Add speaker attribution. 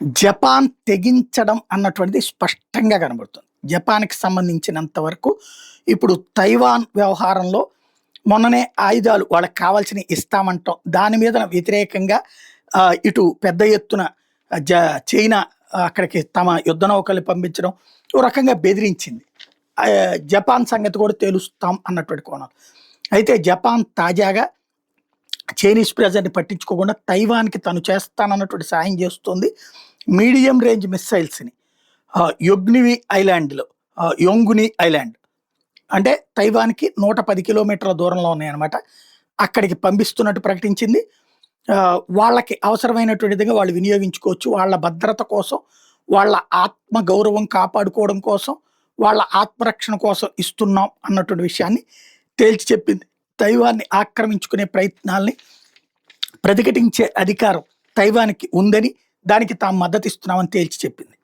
Speaker 1: Japan తెగించడం అన్నటువంటిది స్పష్టంగా కనబడుతుంది. జపాన్‌కి సంబంధించినంత వరకు ఇప్పుడు తైవాన్ వ్యవహారంలో మొన్ననే ఆయుధాలు వాళ్ళకి కావాల్సినవి ఇస్తామంటాం. దాని మీద వ్యతిరేకంగా ఇటు పెద్ద ఎత్తున జ చైనా అక్కడికి తమ యుద్ధ నౌకల్ని పంపించడం, ఓ రకంగా బెదిరించింది. జపాన్ సంగతి కూడా తేలుస్తాం అన్నటువంటి కోణం. అయితే జపాన్ తాజాగా చైనీస్ ప్రెజర్‌ని పట్టించుకోకుండా తైవాన్‌కి తను చేస్తానన్నటువంటి సాయం చేస్తుంది. మీడియం రేంజ్ మిస్సైల్స్‌ని యొగ్నివి ఐలాండ్‌లో యొంగుని ఐలాండ్ అంటే తైవాన్‌కి 110 కిలోమీటర్ల దూరంలో ఉన్నాయన్నమాట. అక్కడికి పంపిస్తున్నట్టు ప్రకటించింది. వాళ్ళకి అవసరమైనటువంటి విధంగా వాళ్ళు వినియోగించుకోవచ్చు. వాళ్ళ భద్రత కోసం, వాళ్ళ ఆత్మ గౌరవం కాపాడుకోవడం కోసం, వాళ్ళ ఆత్మరక్షణ కోసం ఇస్తున్నాం అన్నటువంటి విషయాన్ని తేల్చి చెప్పింది. తైవాన్ని ఆక్రమించుకునే ప్రయత్నాల్ని ప్రతిఘటించే అధికారం తైవాన్‌కి ఉందని, దానికి తాము మద్దతిస్తున్నామని తేల్చి చెప్పింది.